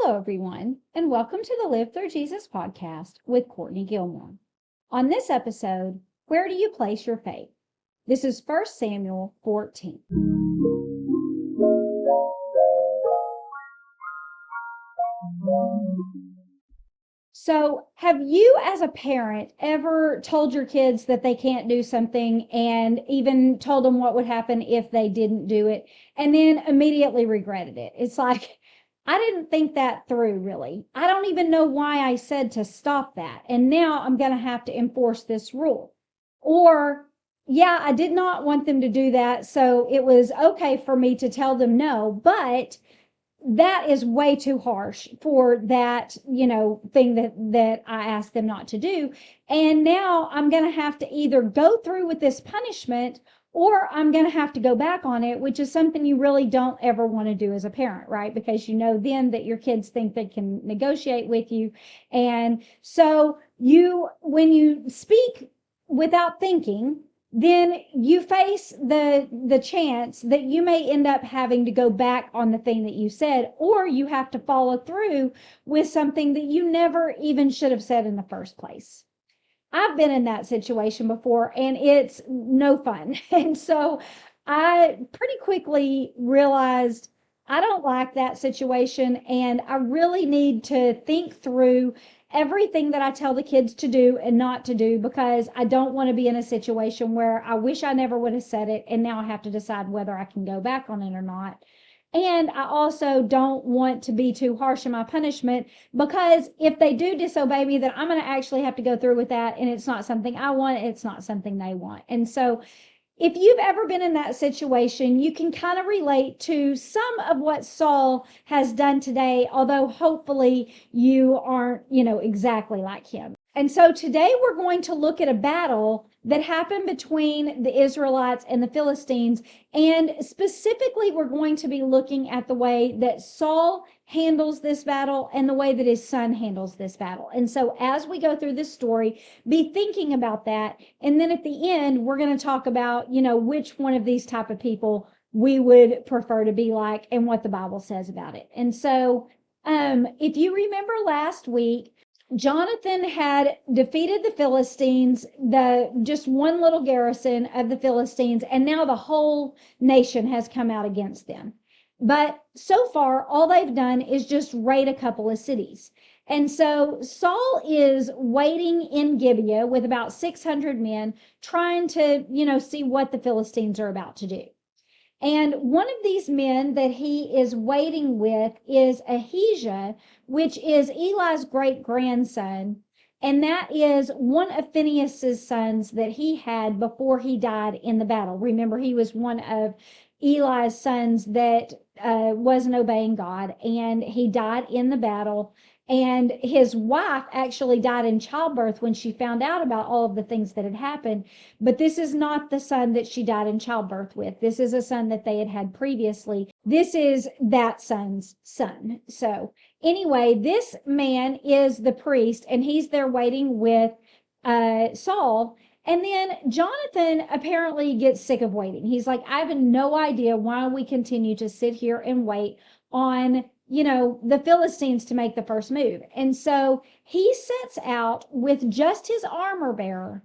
Hello, everyone, and welcome to the Live Through Jesus podcast with Courtney Gilmore. On this episode, where do you place your faith? This is 1 Samuel 14. So, have you as a parent ever told your kids that they can't do something and even told them what would happen if they didn't do it and then immediately regretted it? It's like, I didn't think that through, really. I don't even know why I said to stop that. And now I'm going to have to enforce this rule. Or, yeah, I did not want them to do that. So it was okay for me to tell them no, but that is way too harsh for that, thing that I asked them not to do. And now I'm going to have to either go through with this punishment or I'm going to have to go back on it, which is something you really don't ever want to do as a parent, right? Because you know then that your kids think they can negotiate with you. And so when you speak without thinking, then you face the chance that you may end up having to go back on the thing that you said, or you have to follow through with something that you never even should have said in the first place. I've been in that situation before and it's no fun. And so I pretty quickly realized I don't like that situation and I really need to think through everything that I tell the kids to do and not to do, because I don't want to be in a situation where I wish I never would have said it and now I have to decide whether I can go back on it or not. And I also don't want to be too harsh in my punishment, because if they do disobey me, then I'm going to actually have to go through with that. And it's not something I want. It's not something they want. And so if you've ever been in that situation, you can kind of relate to some of what Saul has done today, although hopefully you aren't, exactly like him. And so today we're going to look at a battle that happened between the Israelites and the Philistines. And specifically, we're going to be looking at the way that Saul handles this battle and the way that his son handles this battle. And so as we go through this story, be thinking about that. And then at the end, we're going to talk about, which one of these type of people we would prefer to be like and what the Bible says about it. And so if you remember last week, Jonathan had defeated the Philistines, just one little garrison of the Philistines, and now the whole nation has come out against them. But so far, all they've done is just raid a couple of cities. And so Saul is waiting in Gibeah with about 600 men, trying to, see what the Philistines are about to do. And one of these men that he is waiting with is Ahijah, which is Eli's great grandson. And that is one of Phinehas's sons that he had before he died in the battle. Remember, he was one of Eli's sons that wasn't obeying God, and he died in the battle. And his wife actually died in childbirth when she found out about all of the things that had happened. But this is not the son that she died in childbirth with. This is a son that they had had previously. This is that son's son. So anyway, this man is the priest, and he's there waiting with Saul. And then Jonathan apparently gets sick of waiting. He's like, I have no idea why we continue to sit here and wait on the Philistines to make the first move. And so he sets out with just his armor bearer,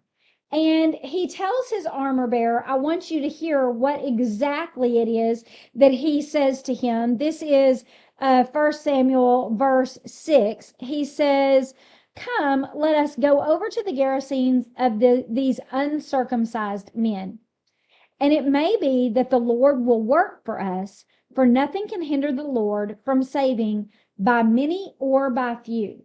and he tells his armor bearer, I want you to hear what exactly it is that he says to him. This is 1 Samuel verse 6. He says, come, let us go over to the garrisons of these uncircumcised men. And it may be that the Lord will work for us, for nothing can hinder the Lord from saving by many or by few.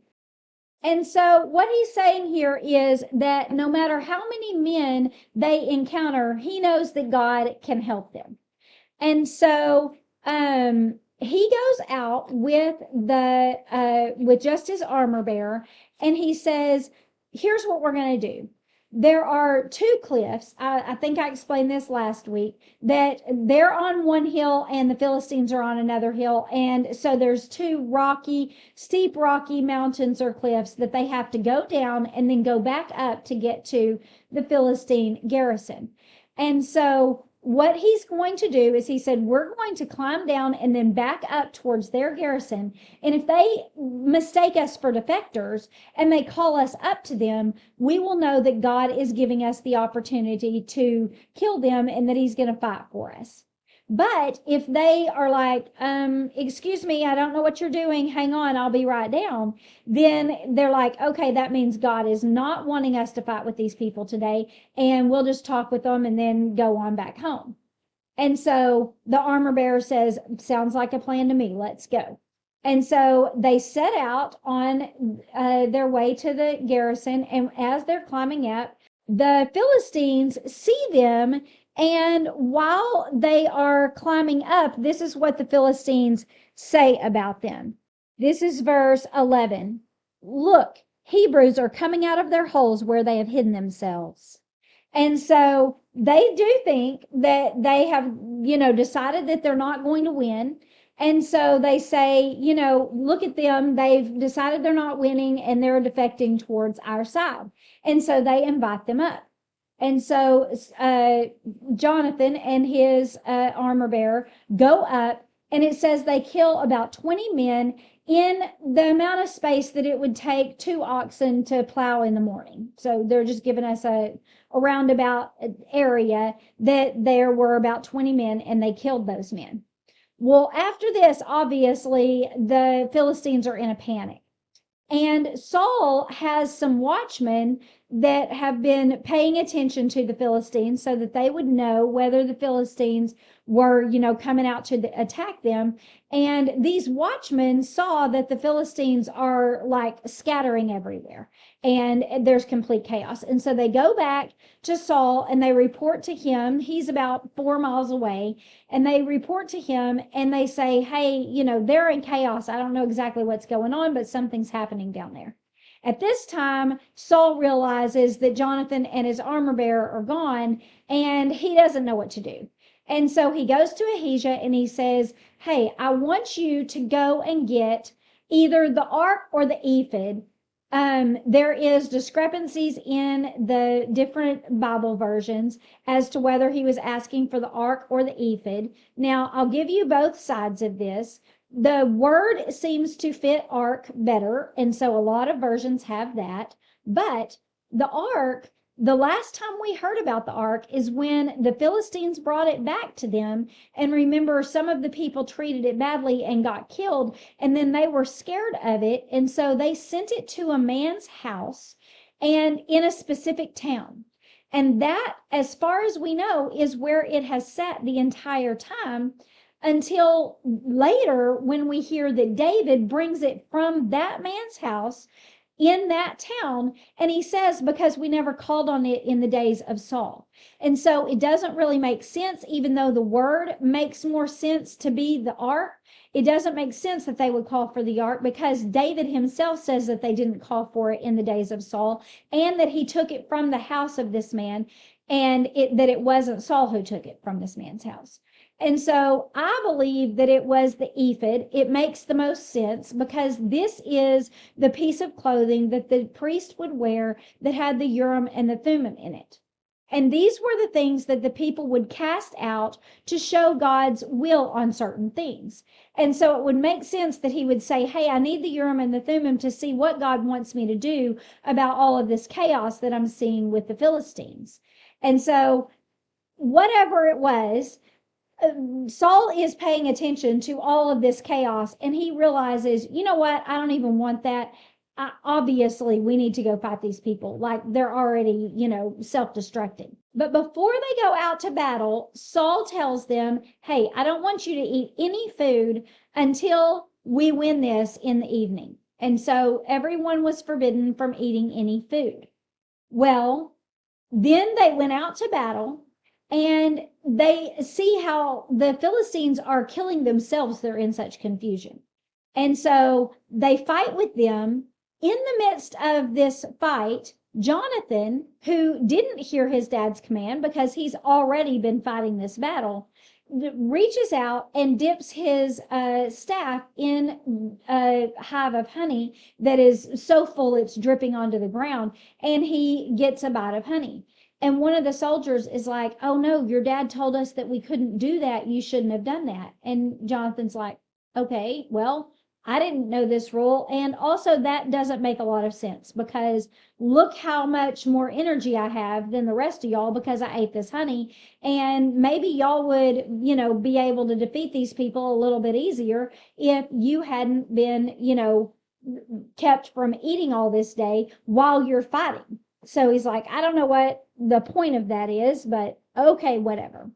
And so what he's saying here is that no matter how many men they encounter, he knows that God can help them. And so he goes out with just his armor bearer, and he says, here's what we're going to do. There are two cliffs. I think I explained this last week, that they're on one hill and the Philistines are on another hill. And so there's two steep rocky mountains or cliffs that they have to go down and then go back up to get to the Philistine garrison. And so what he's going to do is he said, we're going to climb down and then back up towards their garrison. And if they mistake us for defectors and they call us up to them, we will know that God is giving us the opportunity to kill them and that he's going to fight for us. But if they are like, excuse me, I don't know what you're doing. Hang on, I'll be right down. Then they're like, okay, that means God is not wanting us to fight with these people today. And we'll just talk with them and then go on back home. And so the armor bearer says, sounds like a plan to me. Let's go. And so they set out on their way to the garrison. And as they're climbing up, the Philistines see them. And while they are climbing up, this is what the Philistines say about them. This is verse 11. Look, Hebrews are coming out of their holes where they have hidden themselves. And so they do think that they have, decided that they're not going to win. And so they say, look at them. They've decided they're not winning and they're defecting towards our side. And so they invite them up. And so Jonathan and his armor bearer go up, and it says they kill about 20 men in the amount of space that it would take 2 oxen to plow in the morning. So they're just giving us a roundabout area that there were about 20 men, and they killed those men. Well, after this, obviously, the Philistines are in a panic. And Saul has some watchmen that have been paying attention to the Philistines so that they would know whether the Philistines were, coming out to attack them. And these watchmen saw that the Philistines are like scattering everywhere and there's complete chaos. And so they go back to Saul and they report to him. He's about 4 miles away, and they report to him and they say, hey, they're in chaos. I don't know exactly what's going on, but something's happening down there. At this time, Saul realizes that Jonathan and his armor bearer are gone, and he doesn't know what to do. And so he goes to Ahijah and he says, hey, I want you to go and get either the ark or the ephod. There is discrepancies in the different Bible versions as to whether he was asking for the ark or the ephod. Now, I'll give you both sides of this. The word seems to fit ark better, and so a lot of versions have that. But the ark, the last time we heard about the ark is when the Philistines brought it back to them. And remember, some of the people treated it badly and got killed, and then they were scared of it. And so they sent it to a man's house and in a specific town. And that, as far as we know, is where it has sat the entire time, until later when we hear that David brings it from that man's house in that town, and he says, because we never called on it in the days of Saul. And so it doesn't really make sense, even though the word makes more sense to be the ark. It doesn't make sense that they would call for the ark, because David himself says that they didn't call for it in the days of Saul, and that he took it from the house of this man, and that it wasn't Saul who took it from this man's house. And so I believe that it was the ephod. It makes the most sense because this is the piece of clothing that the priest would wear that had the Urim and the Thummim in it. And these were the things that the people would cast out to show God's will on certain things. And so it would make sense that he would say, hey, I need the Urim and the Thummim to see what God wants me to do about all of this chaos that I'm seeing with the Philistines. And so whatever it was, Saul is paying attention to all of this chaos, and he realizes, you know what? I don't even want that. Obviously, we need to go fight these people. Like they're already, self-destructing. But before they go out to battle, Saul tells them, hey, I don't want you to eat any food until we win this in the evening. And so everyone was forbidden from eating any food. Well, then they went out to battle. And they see how the Philistines are killing themselves. They're in such confusion. And so they fight with them. In the midst of this fight, Jonathan, who didn't hear his dad's command because he's already been fighting this battle, reaches out and dips his staff in a hive of honey that is so full it's dripping onto the ground, and he gets a bite of honey. And one of the soldiers is like, oh no, your dad told us that we couldn't do that. You shouldn't have done that. And Jonathan's like, okay, well, I didn't know this rule. And also, that doesn't make a lot of sense because look how much more energy I have than the rest of y'all because I ate this honey. And maybe y'all would, be able to defeat these people a little bit easier if you hadn't been, kept from eating all this day while you're fighting. So he's like, I don't know what the point of that is, but okay, whatever.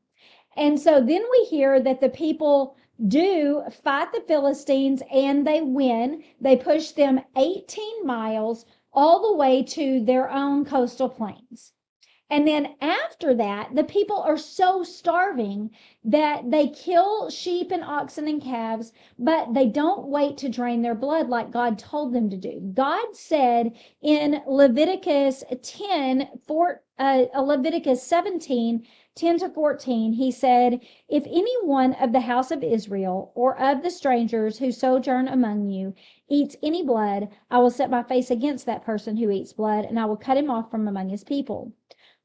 And so then we hear that the people do fight the Philistines and they win. They push them 18 miles all the way to their own coastal plains. And then after that, the people are so starving that they kill sheep and oxen and calves, but they don't wait to drain their blood like God told them to do. God said in Leviticus 17, 10 to 14, he said, if any one of the house of Israel or of the strangers who sojourn among you eats any blood, I will set my face against that person who eats blood, and I will cut him off from among his people.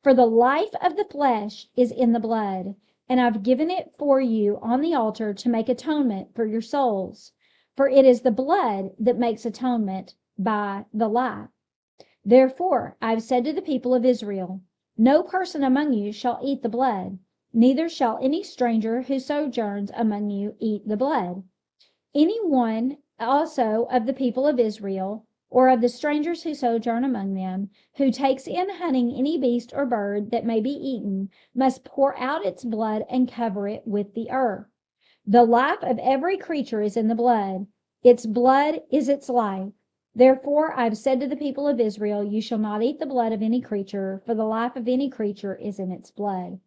For the life of the flesh is in the blood, and I've given it for you on the altar to make atonement for your souls. For it is the blood that makes atonement by the life. Therefore, I've said to the people of Israel, no person among you shall eat the blood, neither shall any stranger who sojourns among you eat the blood. Any one also of the people of Israel, or of the strangers who sojourn among them, who takes in hunting any beast or bird that may be eaten, must pour out its blood and cover it with the earth. The life of every creature is in the blood. Its blood is its life. Therefore, I've said to the people of Israel, you shall not eat the blood of any creature, for the life of any creature is in its blood.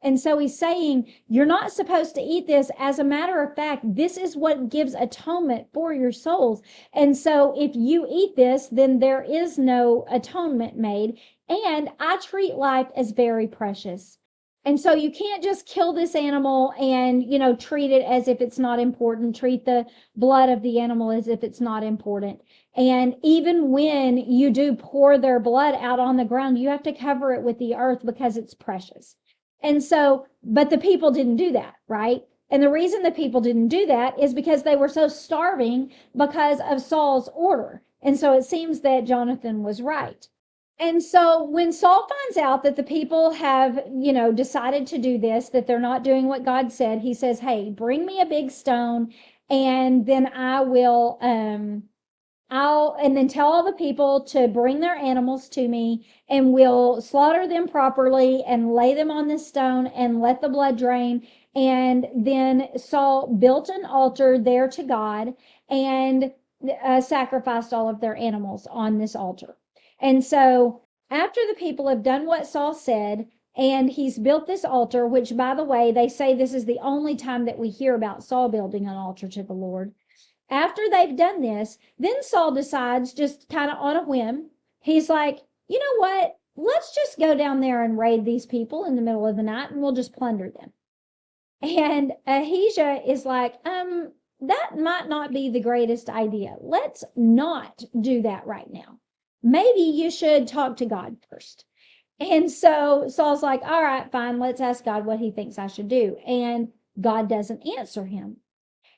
And so he's saying, you're not supposed to eat this. As a matter of fact, this is what gives atonement for your souls. And so if you eat this, then there is no atonement made. And I treat life as very precious. And so you can't just kill this animal and, treat it as if it's not important. Treat the blood of the animal as if it's not important. And even when you do pour their blood out on the ground, you have to cover it with the earth because it's precious. And so, but the people didn't do that, right? And the reason the people didn't do that is because they were so starving because of Saul's order. And so it seems that Jonathan was right. And so when Saul finds out that the people have, decided to do this, that they're not doing what God said, he says, hey, bring me a big stone and then I will, and then tell all the people to bring their animals to me and we'll slaughter them properly and lay them on this stone and let the blood drain. And then Saul built an altar there to God and sacrificed all of their animals on this altar. And so after the people have done what Saul said, and he's built this altar, which, by the way, they say this is the only time that we hear about Saul building an altar to the Lord. After they've done this, then Saul decides, just kind of on a whim, he's like, you know what? Let's just go down there and raid these people in the middle of the night and we'll just plunder them. And Ahijah is like, that might not be the greatest idea. Let's not do that right now. Maybe you should talk to God first. And so Saul's like, all right, fine, let's ask God what he thinks I should do. And God doesn't answer him.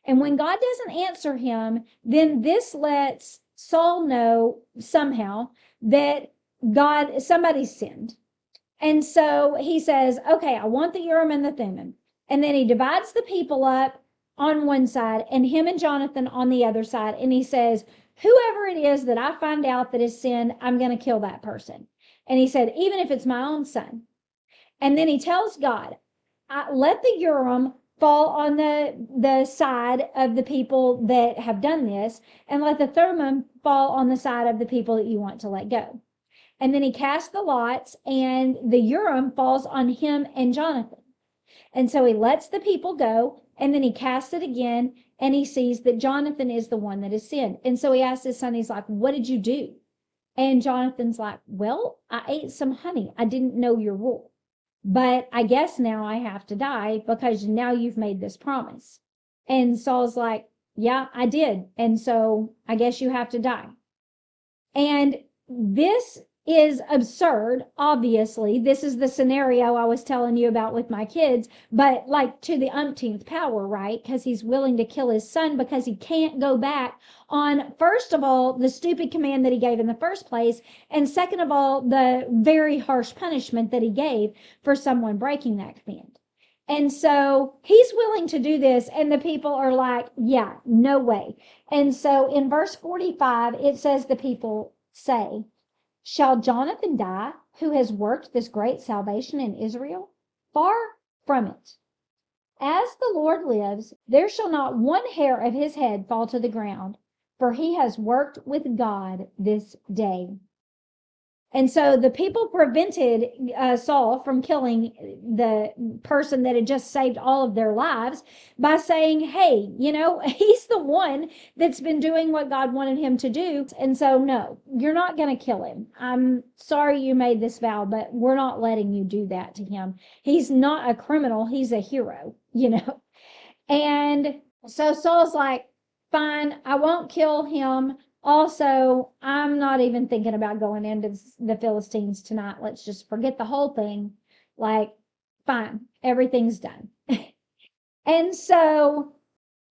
And when God doesn't answer him, then this lets Saul know somehow that somebody sinned. And so he says, okay, I want the Urim and the Thummim. And then he divides the people up on one side and him and Jonathan on the other side. And he says, whoever it is that I find out that has sinned, I'm going to kill that person. And he said, even if it's my own son. And then he tells God, let the Urim fall on the side of the people that have done this, and let the Thummim fall on the side of the people that you want to let go. And then he casts the lots, and the Urim falls on him and Jonathan. And so he lets the people go, and then he casts it again, and he sees that Jonathan is the one that has sinned. And so he asks his son, he's like, what did you do? And Jonathan's like, well, I ate some honey. I didn't know your rule. But I guess now I have to die because now you've made this promise. And Saul's like, yeah, I did. And so I guess you have to die. And this is absurd. Obviously, this is the scenario I was telling you about with my kids, but like to the umpteenth power, right? Because he's willing to kill his son because he can't go back on, first of all, the stupid command that he gave in the first place, and second of all, the very harsh punishment that he gave for someone breaking that command. And so he's willing to do this, and the people are like, yeah, no way. And so in verse 45, it says, the people say, shall Jonathan die, who has worked this great salvation in Israel? Far from it. As the Lord lives, there shall not one hair of his head fall to the ground, for he has worked with God this day. And so the people prevented Saul from killing the person that had just saved all of their lives by saying, hey, he's the one that's been doing what God wanted him to do. And so, no, you're not going to kill him. I'm sorry you made this vow, but we're not letting you do that to him. He's not a criminal. He's a hero, And so Saul's like, fine, I won't kill him. Also, I'm not even thinking about going into the Philistines tonight. Let's just forget the whole thing. Like, fine, everything's done. And so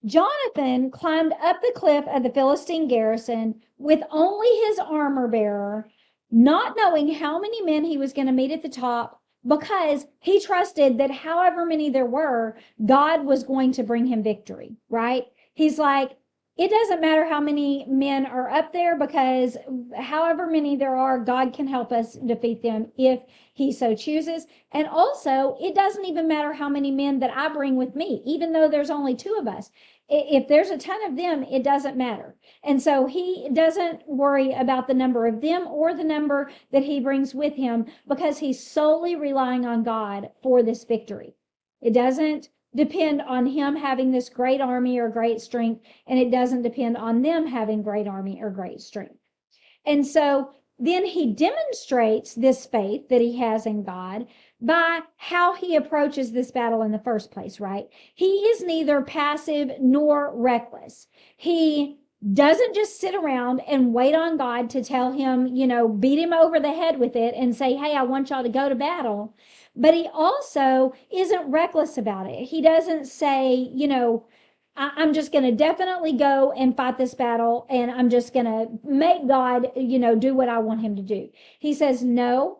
Jonathan climbed up the cliff of the Philistine garrison with only his armor bearer, not knowing how many men he was going to meet at the top, because he trusted that however many there were, God was going to bring him victory, right? He's like, it doesn't matter how many men are up there, because however many there are, God can help us defeat them if he so chooses. And also, it doesn't even matter how many men that I bring with me, even though there's only two of us. If there's a ton of them, it doesn't matter. And so he doesn't worry about the number of them or the number that he brings with him, because he's solely relying on God for this victory. It doesn't depend on him having this great army or great strength, and it doesn't depend on them having great army or great strength. And so then he demonstrates this faith that he has in God by how he approaches this battle in the first place, right? He is neither passive nor reckless. He doesn't just sit around and wait on God to tell him, beat him over the head with it and say, hey, I want y'all to go to battle. But he also isn't reckless about it. He doesn't say, I'm just going to definitely go and fight this battle, and I'm just going to make God, do what I want him to do. He says, no,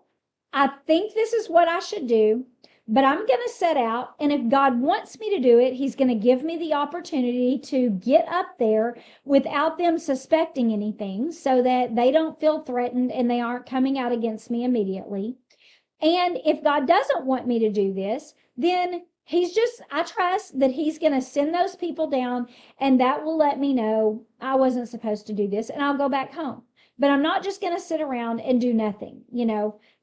I think this is what I should do, but I'm going to set out. And if God wants me to do it, he's going to give me the opportunity to get up there without them suspecting anything, so that they don't feel threatened and they aren't coming out against me immediately. And if God doesn't want me to do this, then I trust that he's going to send those people down, and that will let me know I wasn't supposed to do this, and I'll go back home. But I'm not just going to sit around and do nothing,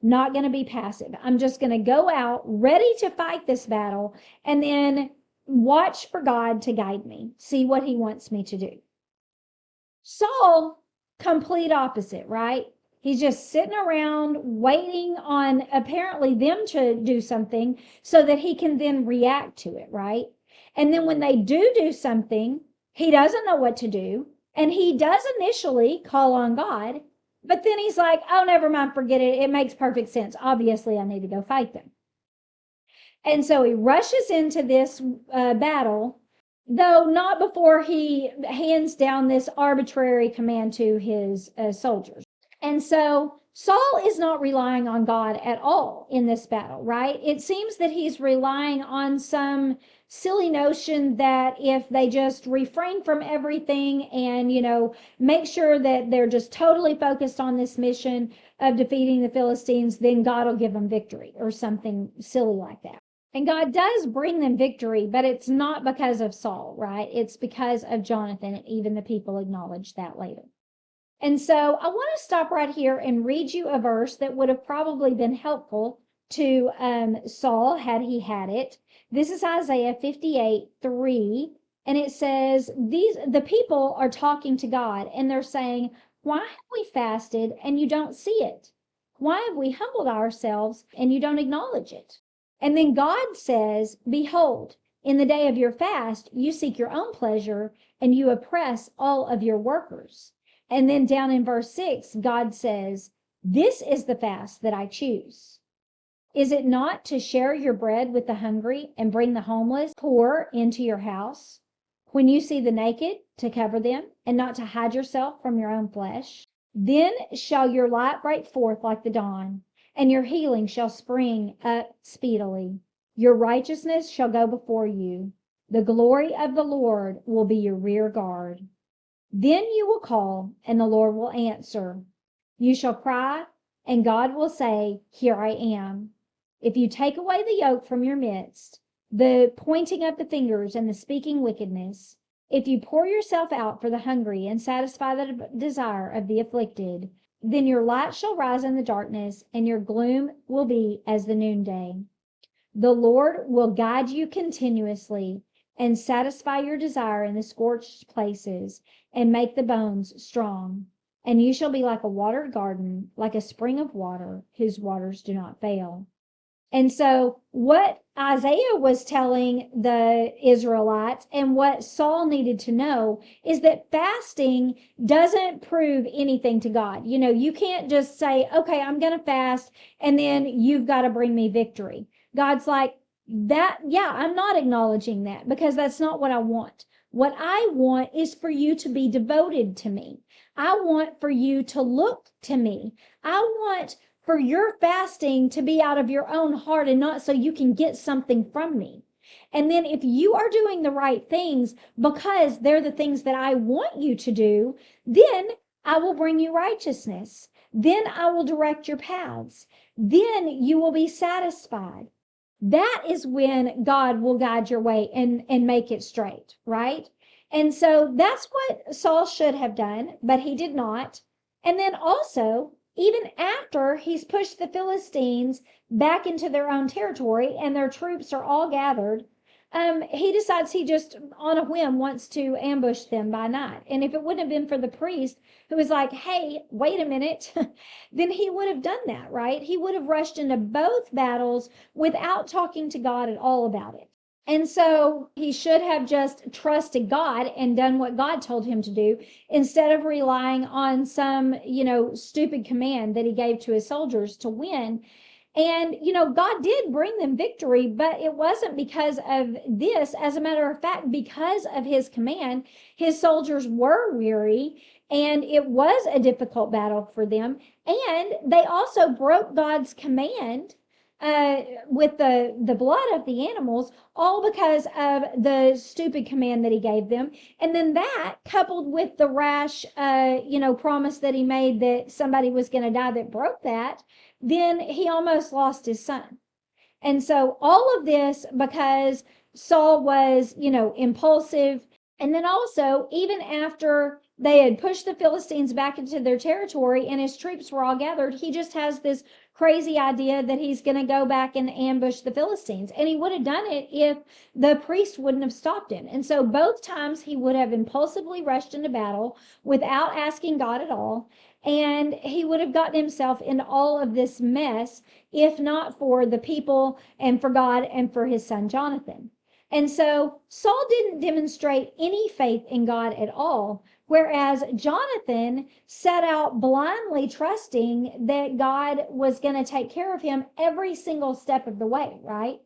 not going to be passive. I'm just going to go out ready to fight this battle, and then watch for God to guide me, see what he wants me to do. Saul, complete opposite, right? He's just sitting around waiting on apparently them to do something so that he can then react to it, right? And then when they do something, he doesn't know what to do. And he does initially call on God, but then he's like, oh, never mind, forget it. It makes perfect sense. Obviously, I need to go fight them. And so he rushes into this battle, though not before he hands down this arbitrary command to his soldiers. And so Saul is not relying on God at all in this battle, right? It seems that he's relying on some silly notion that if they just refrain from everything and, make sure that they're just totally focused on this mission of defeating the Philistines, then God will give them victory or something silly like that. And God does bring them victory, but it's not because of Saul, right? It's because of Jonathan, and even the people acknowledge that later. And so I want to stop right here and read you a verse that would have probably been helpful to Saul had he had it. This is Isaiah 58:3, and it says, the people are talking to God, and they're saying, why have we fasted and you don't see it? Why have we humbled ourselves and you don't acknowledge it? And then God says, behold, in the day of your fast, you seek your own pleasure and you oppress all of your workers. And then down in verse 6, God says, This is the fast that I choose. Is it not to share your bread with the hungry and bring the homeless, poor into your house? When you see the naked, to cover them, and not to hide yourself from your own flesh? Then shall your light break forth like the dawn, and your healing shall spring up speedily. Your righteousness shall go before you. The glory of the Lord will be your rear guard. Then you will call, and the Lord will answer. You shall cry, and God will say, Here I am. If you take away the yoke from your midst, the pointing of the fingers and the speaking wickedness, if you pour yourself out for the hungry and satisfy the desire of the afflicted, then your light shall rise in the darkness, and your gloom will be as the noonday. The Lord will guide you continuously and satisfy your desire in the scorched places and make the bones strong. And you shall be like a watered garden, like a spring of water, whose waters do not fail. And so what Isaiah was telling the Israelites and what Saul needed to know is that fasting doesn't prove anything to God. You know, you can't just say, okay, I'm going to fast, and then you've got to bring me victory. God's like, that, yeah, I'm not acknowledging that because that's not what I want. What I want is for you to be devoted to me. I want for you to look to me. I want for your fasting to be out of your own heart and not so you can get something from me. And then if you are doing the right things because they're the things that I want you to do, then I will bring you righteousness. Then I will direct your paths. Then you will be satisfied. That is when God will guide your way and make it straight, right? And so that's what Saul should have done, but he did not. And then also, even after he's pushed the Philistines back into their own territory and their troops are all gathered, he decides he just on a whim wants to ambush them by night. And if it wouldn't have been for the priest who was like, hey, wait a minute, then he would have done that, right? He would have rushed into both battles without talking to God at all about it. And so he should have just trusted God and done what God told him to do instead of relying on some, stupid command that he gave to his soldiers to win. And, God did bring them victory, but it wasn't because of this. As a matter of fact, because of his command, his soldiers were weary and it was a difficult battle for them. And they also broke God's command with the blood of the animals, all because of the stupid command that he gave them. And then that coupled with the rash, promise that he made that somebody was going to die that broke that, then he almost lost his son. And so all of this because Saul was, impulsive. And then also, even after they had pushed the Philistines back into their territory and his troops were all gathered, he just has this crazy idea that he's going to go back and ambush the Philistines. And he would have done it if the priest wouldn't have stopped him. And so both times he would have impulsively rushed into battle without asking God at all. And he would have gotten himself into all of this mess if not for the people and for God and for his son Jonathan. And so Saul didn't demonstrate any faith in God at all, whereas Jonathan set out blindly trusting that God was going to take care of him every single step of the way, right?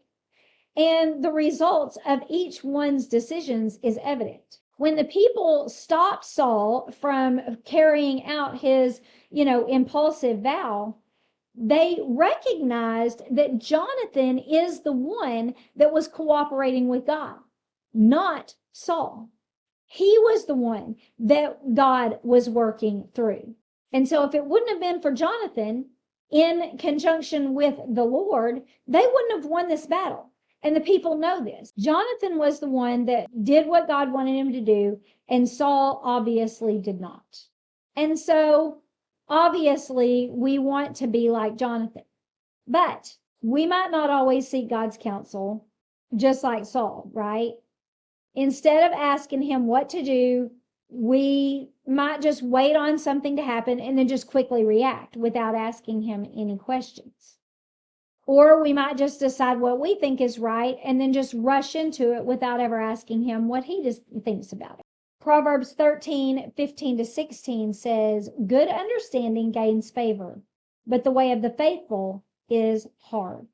And the results of each one's decisions is evident. When the people stopped Saul from carrying out his, impulsive vow, they recognized that Jonathan is the one that was cooperating with God, not Saul. He was the one that God was working through. And so if it wouldn't have been for Jonathan in conjunction with the Lord, they wouldn't have won this battle. And the people know this. Jonathan was the one that did what God wanted him to do, and Saul obviously did not. And so obviously, we want to be like Jonathan, but we might not always seek God's counsel, just like Saul, right? Instead of asking him what to do, we might just wait on something to happen and then just quickly react without asking him any questions. Or we might just decide what we think is right and then just rush into it without ever asking him what he just thinks about it. Proverbs 13:15-16 says, good understanding gains favor, but the way of the faithful is hard.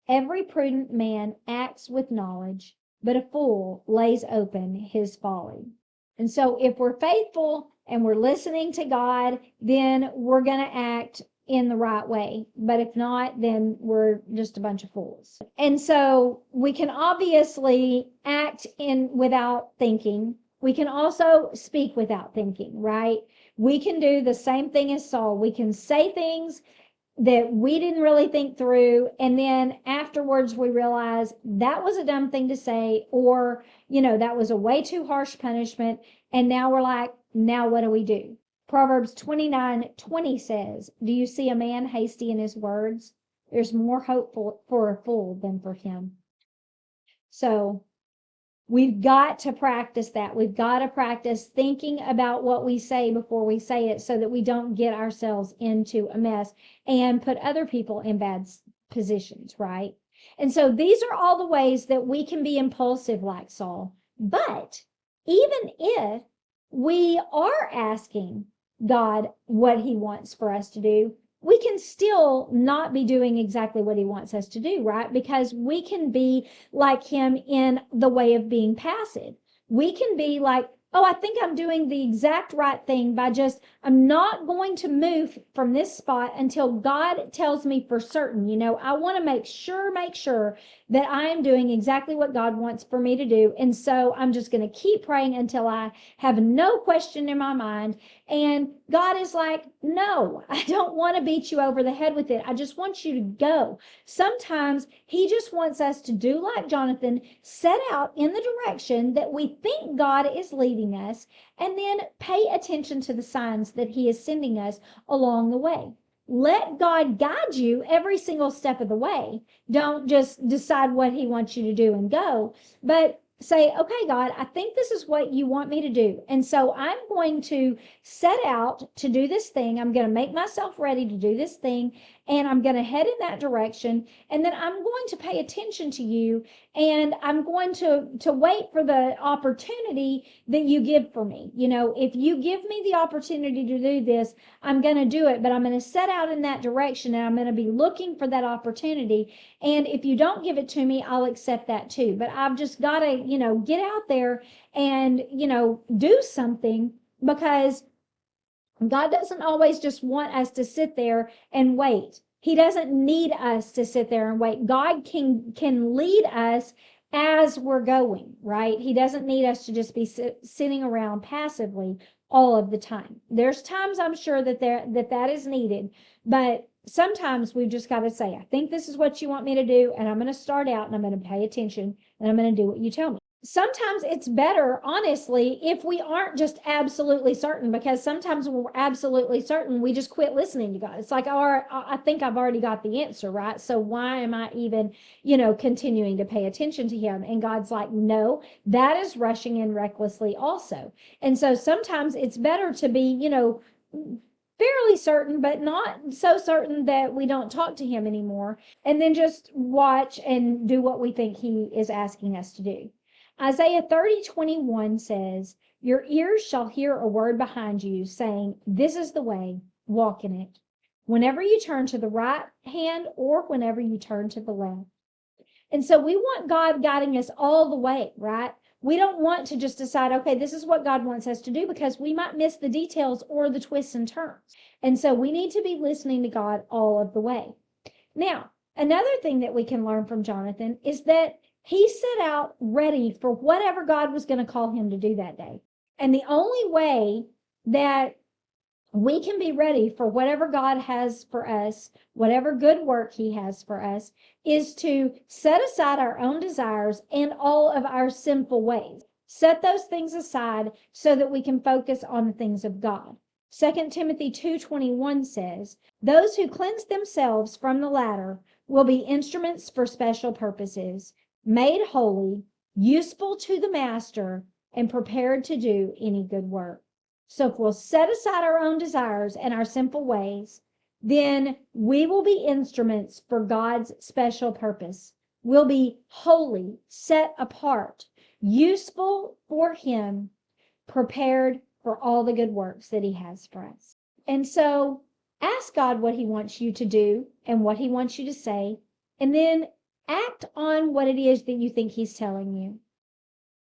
Every prudent man acts with knowledge, but a fool lays open his folly. And so if we're faithful and we're listening to God, then we're going to act in the right way. But if not, then we're just a bunch of fools. And so we can obviously act in without thinking. We can also speak without thinking, right? We can do the same thing as Saul. We can say things that we didn't really think through, and then afterwards we realize that was a dumb thing to say, or that was a way too harsh punishment, and now we're like, now what do we do? Proverbs 29:20 says, do you see a man hasty in his words? There's more hope for a fool than for him. So we've got to practice that. We've got to practice thinking about what we say before we say it, so that we don't get ourselves into a mess and put other people in bad positions, right? And so these are all the ways that we can be impulsive like Saul. But even if we are asking God what he wants for us to do, we can still not be doing exactly what he wants us to do, right? Because we can be like him in the way of being passive. We can be like, oh, I think I'm doing the exact right thing by I'm not going to move from this spot until God tells me for certain. I want to make sure that I am doing exactly what God wants for me to do. And so I'm just going to keep praying until I have no question in my mind. And God is like, no, I don't want to beat you over the head with it. I just want you to go. Sometimes he just wants us to do like Jonathan, set out in the direction that we think God is leading us, and then pay attention to the signs that he is sending us along the way. Let God guide you every single step of the way. Don't just decide what he wants you to do and go, but say, okay, God, I think this is what you want me to do. And so I'm going to set out to do this thing. I'm going to make myself ready to do this thing, and I'm going to head in that direction. And then I'm going to pay attention to you, and I'm going to wait for the opportunity that you give for me. If you give me the opportunity to do this, I'm going to do it, but I'm going to set out in that direction, and I'm going to be looking for that opportunity. And if you don't give it to me, I'll accept that too. But I've just got to, get out there and, do something, because God doesn't always just want us to sit there and wait. He doesn't need us to sit there and wait. God can lead us as we're going, right? He doesn't need us to just be sitting around passively all of the time. There's times I'm sure that is needed, but sometimes we've just got to say, I think this is what you want me to do, and I'm going to start out and I'm going to pay attention and I'm going to do what you tell me. Sometimes it's better, honestly, if we aren't just absolutely certain, because sometimes when we're absolutely certain, we just quit listening to God. It's like, oh, I think I've already got the answer, right? So why am I even, continuing to pay attention to him? And God's like, no, that is rushing in recklessly also. And so sometimes it's better to be, fairly certain, but not so certain that we don't talk to him anymore, and then just watch and do what we think he is asking us to do. Isaiah 30:21 says, your ears shall hear a word behind you saying, this is the way, walk in it. Whenever you turn to the right hand or whenever you turn to the left. And so we want God guiding us all the way, right? We don't want to just decide, okay, this is what God wants us to do, because we might miss the details or the twists and turns. And so we need to be listening to God all of the way. Now, another thing that we can learn from Jonathan is that he set out ready for whatever God was going to call him to do that day. And the only way that we can be ready for whatever God has for us, whatever good work he has for us, is to set aside our own desires and all of our sinful ways. Set those things aside so that we can focus on the things of God. 2 Timothy 2:21 says, those who cleanse themselves from the latter will be instruments for special purposes, made holy, useful to the master, and prepared to do any good work. So if we'll set aside our own desires and our sinful ways, then we will be instruments for God's special purpose. We'll be holy, set apart, useful for him, prepared for all the good works that he has for us. And so Ask God what he wants you to do and what he wants you to say, and then act on what it is that you think he's telling you.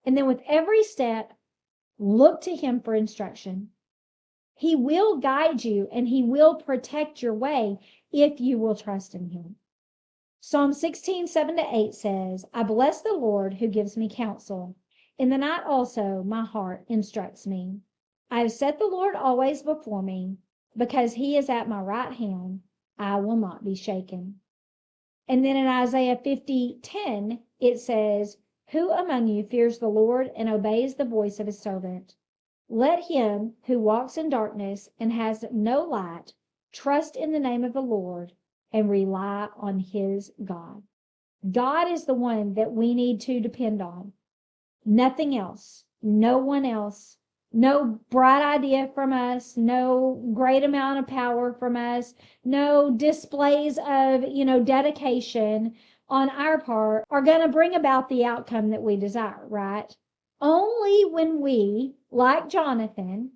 And then with every step, look to him for instruction. He will guide you and he will protect your way if you will trust in him. Psalm 16, 7-8 says, I bless the Lord who gives me counsel. In the night also my heart instructs me. I have set the Lord always before me. Because he is at my right hand, I will not be shaken. And then in Isaiah 50:10, it says, who among you fears the Lord and obeys the voice of his servant? Let him who walks in darkness and has no light trust in the name of the Lord and rely on his God. God is the one that we need to depend on. Nothing else, no one else, no bright idea from us, no great amount of power from us, no displays of, dedication on our part are going to bring about the outcome that we desire, right? Only when we, like Jonathan,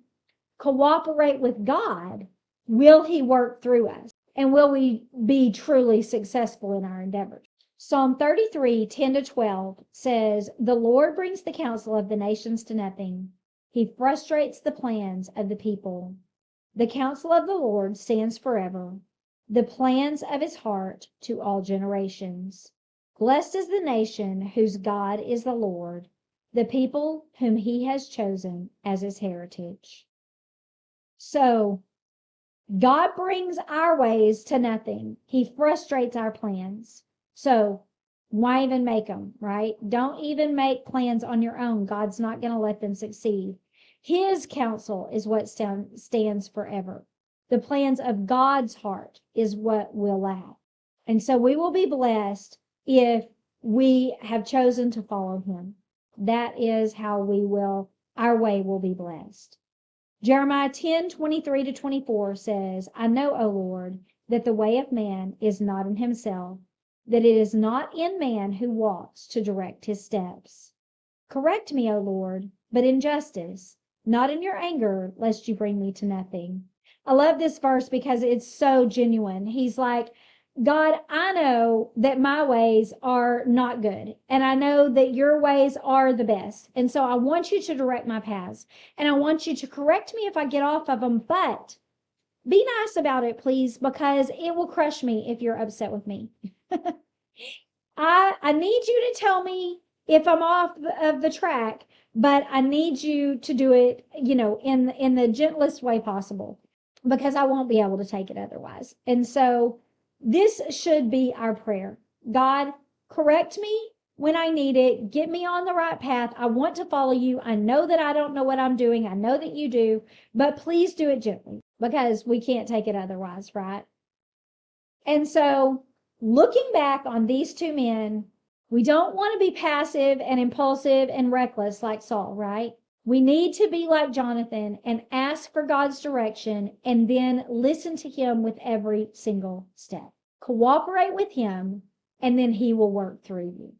cooperate with God, will he work through us and will we be truly successful in our endeavors. Psalm 33, 10-12 says, the Lord brings the counsel of the nations to nothing. He frustrates the plans of the people. The counsel of the Lord stands forever, the plans of his heart to all generations. Blessed is the nation whose God is the Lord, the people whom he has chosen as his heritage. So, God brings our ways to nothing. He frustrates our plans. So, why even make them, right? Don't even make plans on your own. God's not going to let them succeed. His counsel is what stands forever. The plans of God's heart is what will last. And so we will be blessed if we have chosen to follow him. That is how our way will be blessed. Jeremiah 10:23-24 says, I know, O Lord, that the way of man is not in himself, that it is not in man who walks to direct his steps. Correct me, O Lord, but in justice, not in your anger, lest you bring me to nothing. I love this verse because it's so genuine. He's like, God, I know that my ways are not good, and I know that your ways are the best. And so I want you to direct my paths, and I want you to correct me if I get off of them, but be nice about it, please, because it will crush me if you're upset with me. I need you to tell me if I'm off of the track, but I need you to do it, in the gentlest way possible, because I won't be able to take it otherwise. And so this should be our prayer. God, correct me when I need it. Get me on the right path. I want to follow you. I know that I don't know what I'm doing. I know that you do, but please do it gently because we can't take it otherwise, right? And so looking back on these two men, we don't want to be passive and impulsive and reckless like Saul, right? We need to be like Jonathan and ask for God's direction and then listen to him with every single step. Cooperate with him and then he will work through you.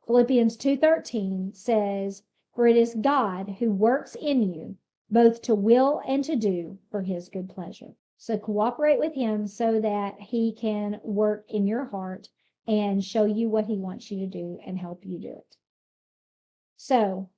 Philippians 2:13 says, for it is God who works in you both to will and to do for his good pleasure. So cooperate with him so that he can work in your heart and show you what he wants you to do and help you do it. So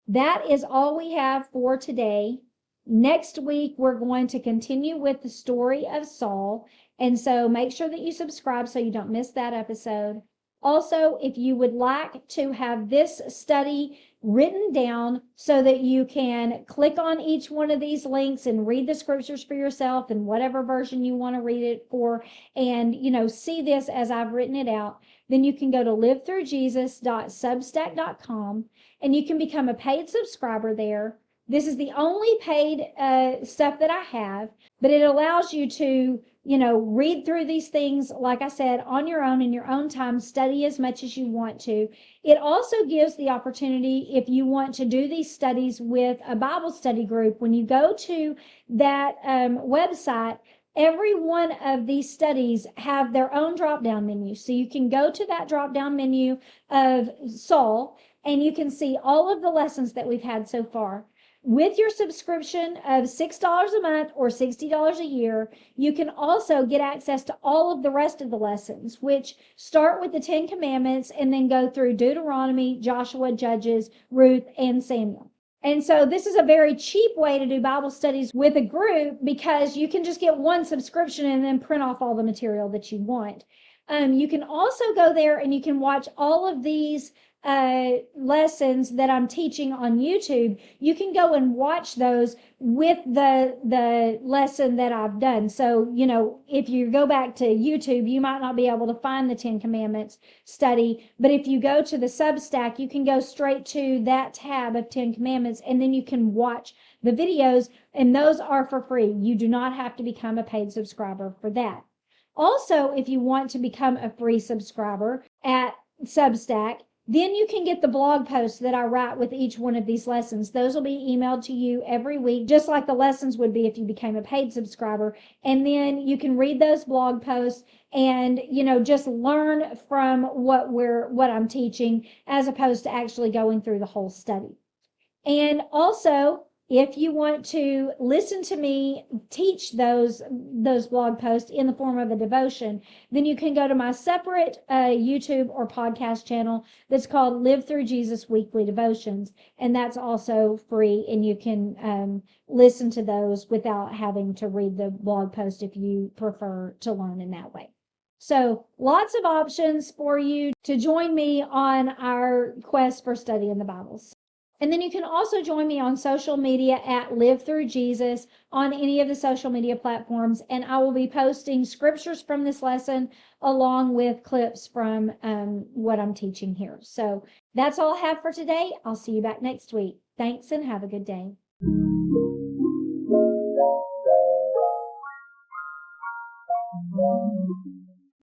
that is all we have for today. Next week, we're going to continue with the story of Saul. And so make sure that you subscribe so you don't miss that episode. Also, if you would like to have this study written down so that you can click on each one of these links and read the scriptures for yourself in whatever version you want to read it for, and, see this as I've written it out, then you can go to livethroughjesus.substack.com and you can become a paid subscriber there. This is the only paid stuff that I have, but it allows you to, read through these things, like I said, on your own, in your own time, study as much as you want to. It also gives the opportunity, if you want to do these studies with a Bible study group, when you go to that website, every one of these studies have their own drop-down menu. So you can go to that drop-down menu of Saul, and you can see all of the lessons that we've had so far. With your subscription of $6 a month or $60 a year, you can also get access to all of the rest of the lessons, which start with the 10 Commandments and then go through Deuteronomy, Joshua, Judges, Ruth, and Samuel. And so this is a very cheap way to do Bible studies with a group because you can just get one subscription and then print off all the material that you want. You can also go there and you can watch all of these lessons that I'm teaching on YouTube. You can go and watch those with the lesson that I've done. So, if you go back to YouTube, you might not be able to find the 10 Commandments study, but if you go to the Substack, you can go straight to that tab of 10 Commandments, and then you can watch the videos, and those are for free. You do not have to become a paid subscriber for that. Also, if you want to become a free subscriber at Substack, then you can get the blog posts that I write with each one of these lessons. Those will be emailed to you every week, just like the lessons would be if you became a paid subscriber. And then you can read those blog posts and, just learn from what I'm teaching as opposed to actually going through the whole study. And also, if you want to listen to me teach those blog posts in the form of a devotion, then you can go to my separate YouTube or podcast channel that's called Live Through Jesus Weekly Devotions, and that's also free, and you can listen to those without having to read the blog post if you prefer to learn in that way. So lots of options for you to join me on our quest for studying the Bibles. And then you can also join me on social media at Live Through Jesus on any of the social media platforms. And I will be posting scriptures from this lesson along with clips from what I'm teaching here. So that's all I have for today. I'll see you back next week. Thanks and have a good day.